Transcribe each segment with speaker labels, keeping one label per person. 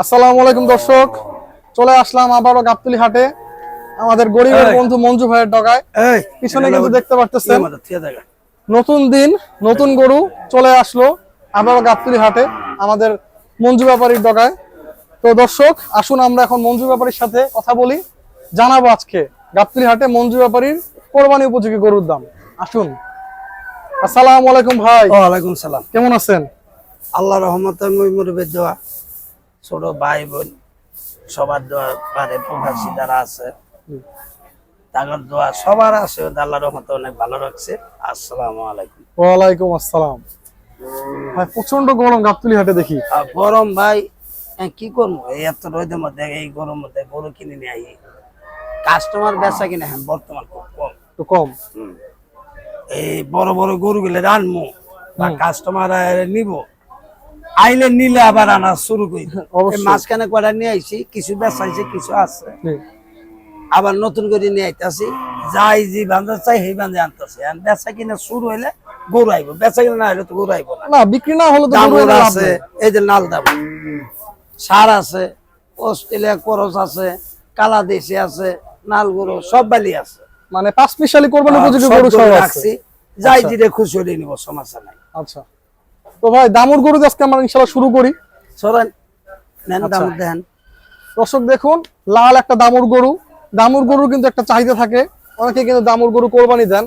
Speaker 1: আসসালামু আলাইকুম দর্শক, চলে আসলাম আবারও গাবতলী হাটে আমাদের গরিবের বন্ধু মঞ্জু ভাইয়ের ডগায়। পিছনে কিন্তু দেখতে পাচ্ছেন নতুন দিন নতুন গরু চলে আসলো আবারও গাবতলী হাটে আমাদের মঞ্জু ব্যাপারীর ডগায়। তো দর্শক আসুন আমরা এখন মঞ্জু ব্যাপারীর সাথে কথা বলি, জানাবো আজকে গাবতলী হাটে মঞ্জু ব্যাপারীর কোরবানি উপযোগী গরুর দাম। আসুন। আসসালামু আলাইকুম ভাই।
Speaker 2: ওয়ালাইকুম সালাম।
Speaker 1: কেমন আছেন?
Speaker 2: আল্লাহর রহমতে মুরব্বির দোয়া, ছোট ভাই বোন সবার দোয়া, পারে প্রবাসী যারা আছে তাদের দোয়া সবার আছে, আল্লাহর রহমতে অনেক ভালো রাখছে। আসসালামু আলাইকুম।
Speaker 1: ওয়ালাইকুম আসসালাম। ভাই প্রচন্ড গরম গাবতলী হাটে দেখি।
Speaker 2: গরম ভাই, কি করবো এই এত রোদের মধ্যে, এই গরম মধ্যে গরু কিনে নিয়ে আই, কাস্টমার বেচা কিনে হ্যাঁ বর্তমান খুব কম,
Speaker 1: তো কম।
Speaker 2: এই বড় বড় গরু গুলো রানবো বা কাস্টমার নিব, আইলে নিলে আবার আনা শুরু করি। মাঝখানে কয়টা নিয়ে আইছি, কিছু বেচাইছে কিছু আছে, আবার নতুন করে নিয়ে আইতাছি। যাই যে বান্ধা চাই সেই বান্ধে আনতেছে। বেচা কিনা শুরু হইলে গরু আইব, বেচা কিনা না হইলে তো গরু আইব না।
Speaker 1: বিক্রি না হলে তো
Speaker 2: গরু আছে, এই যে লাল দাম সার আছে, অস্ট্রেলিয়া করস আছে, কালা দেশি আছে, নাল গরু সব বালি আছে,
Speaker 1: মানে পাঁচ মিশালি কোরবানি উপযোগী গরু সব আছে।
Speaker 2: যাই জিরে খুশি হলে নিব, সমস্যা নাই।
Speaker 1: আচ্ছা তো ভাই দামুর গরু আজকে আমরা ইনশাআল্লাহ শুরু করি।
Speaker 2: সরেন নেন দামুর দেন।
Speaker 1: দর্শক দেখুন লাল একটা দামুর গরু, দামুর গরু কিন্তু একটা চাহিদা থাকে, অনেকে কিন্তু দামুর গরু কোরবানি দেন,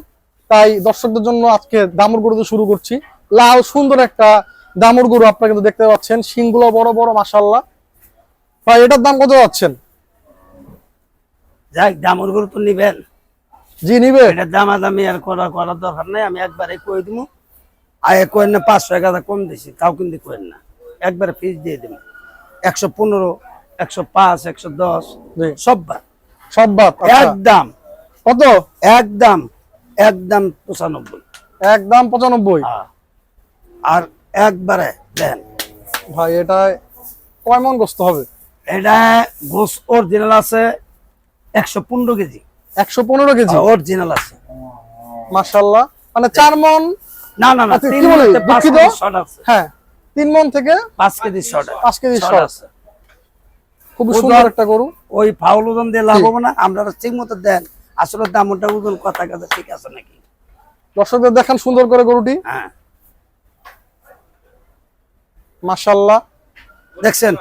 Speaker 1: তাই দর্শকদের জন্য আজকে দামুর গরু শুরু করছি। লাল সুন্দর একটা দামুর গরু আপনারা কিন্তু দেখতে পাচ্ছেন, শিংগুলো বড় বড় মাশাআল্লাহ। ভাই এটার দাম কত যাচ্ছেন?
Speaker 2: যাই দামুর গরু তো নিবেন?
Speaker 1: জি নিবে।
Speaker 2: এটা দামাদামি আর করার দরকার নাই, আমি একবারে কই দিব। আয় কোয়েন না 500 টাকা কম দিছি, তাও কিন্তু কোয়েন না, একবারে ফিস দিয়ে দিব। 115, 105, 110 সব বাদ,
Speaker 1: সব বাদ
Speaker 2: একদম।
Speaker 1: কত?
Speaker 2: একদম 95,
Speaker 1: একদম 95।
Speaker 2: আর একবারে দেন।
Speaker 1: ভাই এটা কয় মন গোস্ত হবে?
Speaker 2: এটা গোস অরিজিনাল আছে 115 কেজি।
Speaker 1: 115 কেজি
Speaker 2: অরিজিনাল আছে
Speaker 1: মাশাআল্লাহ। মানে 4 মন
Speaker 2: না না না, 3 মন থেকে 5 কেজি শর্ট আছে।
Speaker 1: হ্যাঁ 3 মন থেকে
Speaker 2: 5 কেজি শর্ট,
Speaker 1: 5 কেজি শর্ট আছে। খুব সুন্দর একটা গরু।
Speaker 2: ওই ফাউল ওজন দিয়ে লাভ হবে না, আমরা ঠিক মতো দেন। আসলে দামটা ওজন কথা কথা ঠিক আছে নাকি?
Speaker 1: দর্শকদের দেখান সুন্দর করে গরুটি।
Speaker 2: হ্যাঁ
Speaker 1: মাশাআল্লাহ
Speaker 2: দেখছেন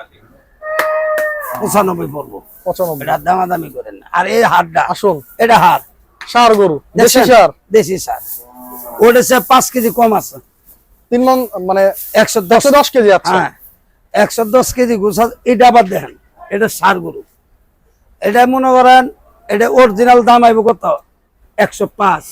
Speaker 2: 95 পড়বো।
Speaker 1: 95
Speaker 2: এটা দামাদামি করেন না। আর এই হাড়টা
Speaker 1: আসুন,
Speaker 2: এটা হাড়
Speaker 1: সার গরু, দেশি সার।
Speaker 2: দেশি সার ওটা 5 কেজি কম আছে।
Speaker 1: 3 মন মানে 110 কেজি আছে।
Speaker 2: হ্যাঁ 110 কেজি গোছা। এটা আবার দেখেন, এটা সার গরু। এটা মনে করেন এটা অরিজিনাল দাম আইব কত? 105।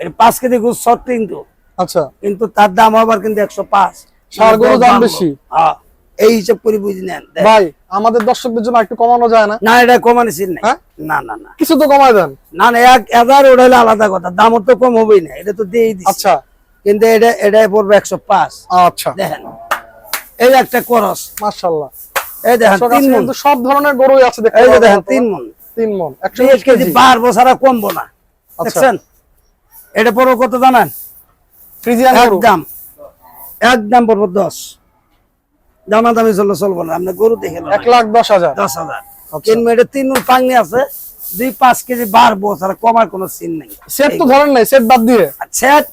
Speaker 2: এটা 5 কেজি গোছ শর্ট কিন্তু।
Speaker 1: আচ্ছা
Speaker 2: কিন্তু তার দাম আবার কিন্তু 105।
Speaker 1: সার গরু দাম বেশি।
Speaker 2: হ্যাঁ এই হিসাব করে বুঝে নেন
Speaker 1: ভাই। আমাদের দর্শকদের জন্য একটু কমানো যায় না?
Speaker 2: না এটা কমানো ছিল না। না না না
Speaker 1: কিছু তো কমায় দেন।
Speaker 2: না না 1000 ওটা হলে আলাদা কথা, দাম তো কম হবেই না, এটা তো দিয়েই দিচ্ছি।
Speaker 1: আচ্ছা
Speaker 2: কিন্তু এটা পড়বে 105।
Speaker 1: আচ্ছা
Speaker 2: দেখেন এই একটা করস
Speaker 1: মাশাআল্লাহ।
Speaker 2: এই দেখেন 3 মণ,
Speaker 1: সব ধরনের গরুই আছে দেখতে।
Speaker 2: এই যে দেখেন 3 মণ,
Speaker 1: 3 মণ
Speaker 2: 120 কেজি বাড়বো ছাড়া কমবো না। দেখছেন এটা পড়বে কত জানেন?
Speaker 1: ফ্রিজিয়ান গরু
Speaker 2: একদম পড়বে 10। দামাদামি চলবো না, আপনি গরু দেখে
Speaker 1: 1,10,000।
Speaker 2: 10,000 কিনবো। এটা 3 মণ পাঙ্গি আছে, 2-5 কেজি বাড়বো ছাড়া কমার কোনো সিন নাই।
Speaker 1: সেট তো ধরেন নাই, সেট বাদ দিয়ে।
Speaker 2: সেট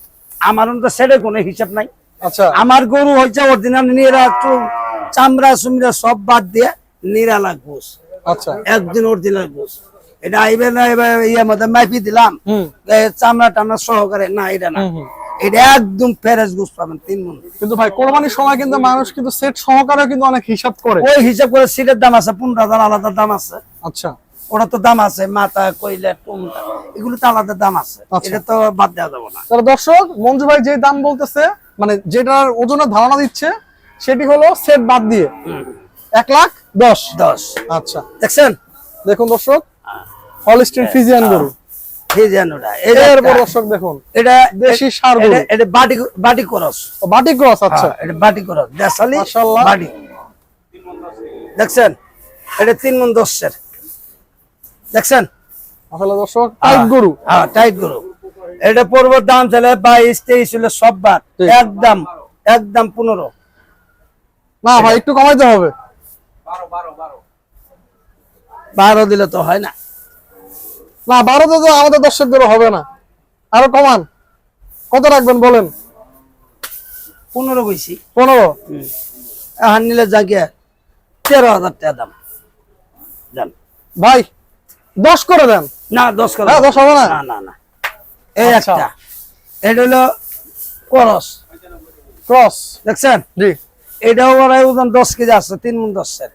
Speaker 2: আমার তো সেটের কোনো হিসাব নাই।
Speaker 1: আচ্ছা
Speaker 2: আমার গরু হচ্ছে অরিজিনাল নিরা, চামড়া সুমড়া সব বাদ দিয়ে নিরালা গোস।
Speaker 1: আচ্ছা
Speaker 2: একদিন অরিজিনাল গোস। এটা আইবে না এবার ইয়ের মধ্যে মাইপি দিলাম চামড়া টামড়া সহকারে, না এটা না, এটা একদম ফ্রেশ গোস পাবেন 3 মণ।
Speaker 1: কিন্তু ভাই কোরবানির সময় কিন্তু মানুষ কিন্তু সেট সহকারে কিন্তু অনেক হিসাব করে।
Speaker 2: ওই হিসাব করে সিটের দাম আছে 15,000, আলাদা দাম আছে।
Speaker 1: আচ্ছা
Speaker 2: ওটা তো দাম আছে, মাথা কইলে টুমটা এগুলো তো আলাদা দাম আছে, এটা তো বাদ দেওয়া যাবে না।
Speaker 1: তাহলে দর্শক মঞ্জু ভাই যে দাম বলতেছে, মানে যেটার ওজনের ধারণা দিচ্ছে সেটি হলো সেট বাদ দিয়ে 1,10,000। আচ্ছা
Speaker 2: দেখছেন,
Speaker 1: দেখুন দর্শক হলস্টিন ফ্রিজিয়ান গরু।
Speaker 2: ফ্রিজিয়ানটা
Speaker 1: এরপর দর্শক দেখুন
Speaker 2: এটা
Speaker 1: দেশি সার গরু,
Speaker 2: এটা বাটি ক্রস।
Speaker 1: বাটি ক্রস। আচ্ছা
Speaker 2: এটা বাটি ক্রস দেশালি
Speaker 1: মাশাআল্লাহ
Speaker 2: বাটি। দেখছেন এটা 3 মণ 10-এর। দেখছেন
Speaker 1: আসলে দর্শক টাইট গরু।
Speaker 2: হ্যাঁ টাইট গরু। এটা পড়বে দাম চলে 22-23 হলে সব বাদ, একদম 15।
Speaker 1: না ভাই একটু কমাইতে হবে।
Speaker 2: 12 দিলে তো হয় না।
Speaker 1: না 12 তো আমাদের দর্শকদের হবে না, আরো কমান। কত রাখবেন বলেন?
Speaker 2: 15 কইছি।
Speaker 1: 15?
Speaker 2: এখন নিলে জায়গা 13,000 টাকা দাম দেন
Speaker 1: ভাই 10 করে দেন।
Speaker 2: না 10 করে
Speaker 1: হ্যাঁ 10 হবে না?
Speaker 2: না না না এই
Speaker 1: আচ্ছা।
Speaker 2: একটা এটা হলো করস
Speaker 1: ক্রস।
Speaker 2: দেখছেন
Speaker 1: জি।
Speaker 2: এটাও বড় ওজন 10 কেজি আছে, 3 মণ 10 এর।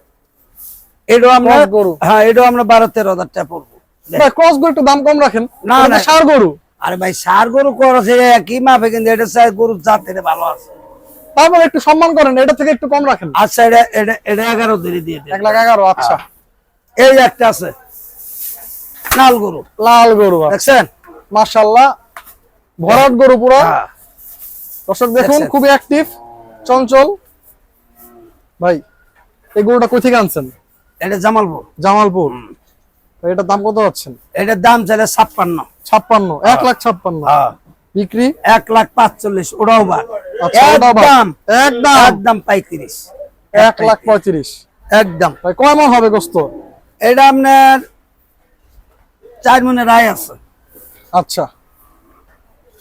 Speaker 2: এটাও আমরা
Speaker 1: Cross গরু।
Speaker 2: হ্যাঁ এটাও আমরা 12-13,000 টাকা পড়বো।
Speaker 1: ভাই ক্রস গরু একটু দাম কম রাখেন।
Speaker 2: না,
Speaker 1: এটা তো
Speaker 2: না।
Speaker 1: ষাঁড় গরু।
Speaker 2: আরে ভাই সার গরু করস একই মাপে, কিন্তু এটা চাই গরুর জাতের ভালো আছে।
Speaker 1: তারপর একটু সম্মান করেন, এটা থেকে একটু কম রাখেন।
Speaker 2: আচ্ছা এটা এটা এটা 11 ধরে দিয়ে দেন।
Speaker 1: 1,11,000। আচ্ছা।
Speaker 2: এই একটা আছে লাল গরু,
Speaker 1: লাল গরু
Speaker 2: দেখছেন
Speaker 1: মাশাআল্লাহ, ভরাট গরু পুরো।
Speaker 2: হ্যাঁ
Speaker 1: দর্শক দেখুন
Speaker 2: দেখছেন?
Speaker 1: খুবই অ্যাক্টিভ, চঞ্চল। ভাই এই গরুটা কই থেকে আনছেন?
Speaker 2: এটা জামালপুর।
Speaker 1: জামালপুর। তো এটার দাম কত হচ্ছেন?
Speaker 2: এটার দাম চাইলে 56।
Speaker 1: 56? 1,56,000।
Speaker 2: হ্যাঁ
Speaker 1: বিক্রি
Speaker 2: 1,45,000 ওটাও বাদ।
Speaker 1: আচ্ছা, ওটাও বাদ।
Speaker 2: একদম
Speaker 1: একদম
Speaker 2: একদম 35।
Speaker 1: 1,35,000।
Speaker 2: একদম।
Speaker 1: ভাই কয় মণ হবে গোস্ত?
Speaker 2: এটা আপনার 4 মণের রায় আছে।
Speaker 1: আচ্ছা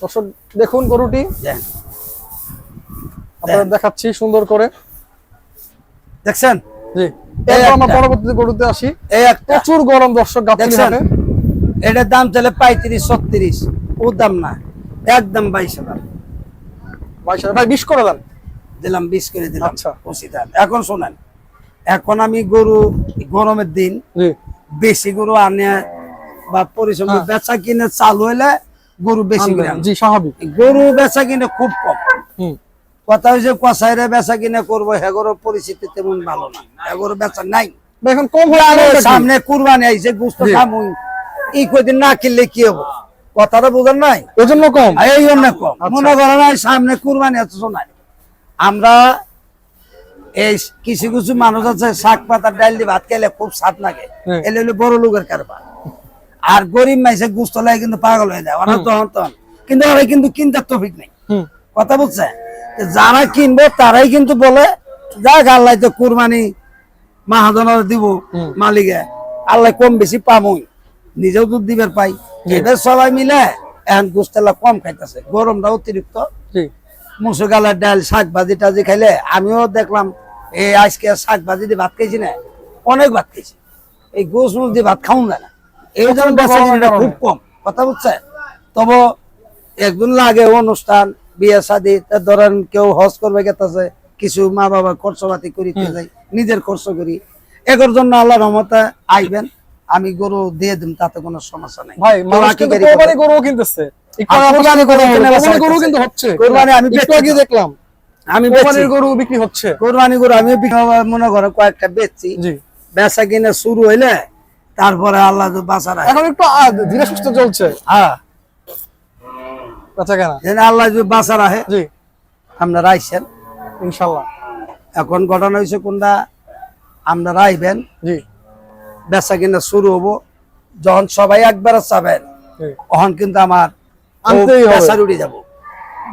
Speaker 1: দর্শক দেখুন গরুটি
Speaker 2: দেন।
Speaker 1: আপনাদের দেখাচ্ছি সুন্দর করে।
Speaker 2: দেখছেন
Speaker 1: জি।
Speaker 2: এই
Speaker 1: এরপর আমরা
Speaker 2: একটা।
Speaker 1: পরবর্তী গরুতে আসি।
Speaker 2: এই একটা
Speaker 1: প্রচুর গরম দর্শক গাবতলী
Speaker 2: দেখছেন?
Speaker 1: হাটে।
Speaker 2: এটার দাম চাইলে 35-36, ও দাম না, একদম 22,000
Speaker 1: ভাই 20 করে দেন।
Speaker 2: দিলাম, 20 করে দিলাম।
Speaker 1: আচ্ছা।
Speaker 2: ওসিদার। এখন শোনেন, এখন আমি গরু গরমের দিন
Speaker 1: জি।
Speaker 2: বেশি গরু আনে বা পরিশ্রম
Speaker 1: হ্যাঁ।
Speaker 2: বেচা কিনে চালু হইলে গরু বেশি করে
Speaker 1: আনবেন।
Speaker 2: আনবো।
Speaker 1: জি স্বাভাবিক।
Speaker 2: গরু বেচা কিনে খুব কম।
Speaker 1: হুম।
Speaker 2: কথা হয়েছে কষাইরে বেচা কিনে করবো, হেগরো পরিস্থিতি তেমন ভালো না, হেগরো বেচা নাই।
Speaker 1: ভাই এখন কম হয়ে
Speaker 2: আরে
Speaker 1: গেল নাকি?
Speaker 2: সামনে কুরবানি আইছে, গোস্ত
Speaker 1: জি।
Speaker 2: খামুই, এই কদিন না কিনলে কি হবো, কথাটা বুঝেন নাই?
Speaker 1: এজন্য কম।
Speaker 2: এই জন্য কম।
Speaker 1: আচ্ছা।
Speaker 2: মনে করেন নাই সামনে কুরবানি আছে, শোনাই আমরা এই কিছু কিছু মানুষ আছে শাক পাতা ডাল দিয়ে ভাত খেলে খুব স্বাদ লাগে,
Speaker 1: হুম।
Speaker 2: এলে হলো বড় লোকের কারবার। আর গরিব মাইসে গুস্ত লাগে কিন্তু পাগল হয়ে যায়, ওরা তখন তখন, কিন্তু ওরা কিন্তু কিনতে তফিক নেই।
Speaker 1: হুম।
Speaker 2: কথা বুঝছে? যারা কিনবে তারাই কিন্তু বলে যাক আল্লাহ তো কুরবানি মাহাজনের দিব, মালিকে আল্লাহ কম বেশি পামই, নিজেও দুধ দিবার পাই, এদের সবাই মিলে এখন গুস্তেলা কম খাইতেছে, গরমটা অতিরিক্ত।
Speaker 1: জি।
Speaker 2: মুসুর গালার ডাল শাক ভাজি টাজি খাইলে আমিও দেখলাম এই আজকে শাক ভাজি দিয়ে ভাত খাইছি না, অনেক ভাত খাইছি, এই গোস মুস দিয়ে ভাত খাউন না, এই জন্য বেচা কিনাটা খুব কম। কথা বুঝছে? তবে একদিন লাগে অনুষ্ঠান বিয়ে শাদী, ধরেন কেউ হজ করবে গেতেছে, কিছু মা বাবা খরচপাতি করিতে যাই, নিজের খরচ করি, এগোর জন্য আল্লাহ রহমতে আইবেন, আমি গরু দিয়ে দিম, তাতে কোনো সমস্যা নাই।
Speaker 1: ভাই মানুষ কিন্তু কোরবানি গরু কিনতেছে। একটু আগে
Speaker 2: কোরবানি গরু কিনে বেচা
Speaker 1: কোরবানি গরু
Speaker 2: হইতেছে।
Speaker 1: কিন্তু হচ্ছে।
Speaker 2: কোরবানি আমি
Speaker 1: একটু আগে দেখলাম
Speaker 2: আমি
Speaker 1: কোরবানির গরু বিক্রি হচ্ছে।
Speaker 2: কোরবানি গরু আমি মনে করো কয়েকটা বেচছি,
Speaker 1: জি।
Speaker 2: বেচা কিনে শুরু হইলে তারপরে আল্লাহ তো বাঁচা রাখে।
Speaker 1: এখন একটু ধীরে সুস্থ চলছে
Speaker 2: হ্যাঁ,
Speaker 1: বেচা কেনা।
Speaker 2: যেন আল্লাহ যদি বাঁচা রাখে
Speaker 1: জি
Speaker 2: আপনারা আইসেন।
Speaker 1: ইনশাআল্লাহ।
Speaker 2: এখন ঘটনা হয়েছে কোনটা, আপনারা আইবেন,
Speaker 1: জি।
Speaker 2: বেচা কিনা শুরু হবো, যখন সবাই একবার চাবেন
Speaker 1: জি।
Speaker 2: তখন কিন্তু আমার
Speaker 1: আনতেই হবে।
Speaker 2: বেচার উঠে যাবো,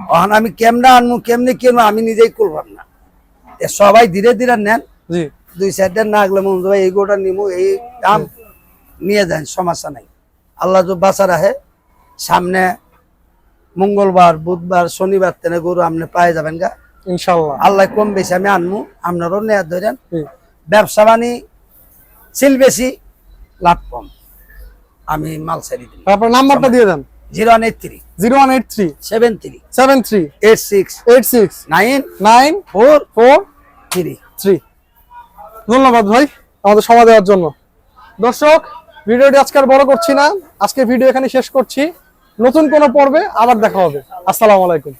Speaker 2: তখন আমি কেমনে আনবো কেমনে কিনবো আমি নিজেই করলাম না, সবাই ধীরে ধীরে নেন,
Speaker 1: জি।
Speaker 2: 2-4 না আগলে মন ভাই এই গোটা নিমু, এই দাম নিয়ে যান, সমস্যা নাই। আল্লাহ তো বাঁচা রাখে, সামনে মঙ্গলবার বুধবার শনিবার তেনে গরু আপনি পায়ে যাবেন গা
Speaker 1: ইনশাআল্লাহ।
Speaker 2: আল্লাহ কম বেশি আমি আনমু, আপনারও নেয়া ধরেন।
Speaker 1: জি।
Speaker 2: ব্যবসা বাণী সিল বেশি, লাভ কম, আমি মাল ছাড়ি দিই।
Speaker 1: তারপর নাম্বারটা দিয়ে দেন।
Speaker 2: 0183
Speaker 1: 0183
Speaker 2: 73
Speaker 1: 73
Speaker 2: 86
Speaker 1: 86
Speaker 2: 943।
Speaker 1: 9443। ধন্যবাদ ভাই আমাদের সময় দেওয়ার জন্য। দর্শক ভিডিওটি আজকে আর বড় করছি না, আজকে ভিডিও এখানে শেষ করছি। নতুন কোনো পর্বে আবার দেখা হবে। আসসালামু আলাইকুম।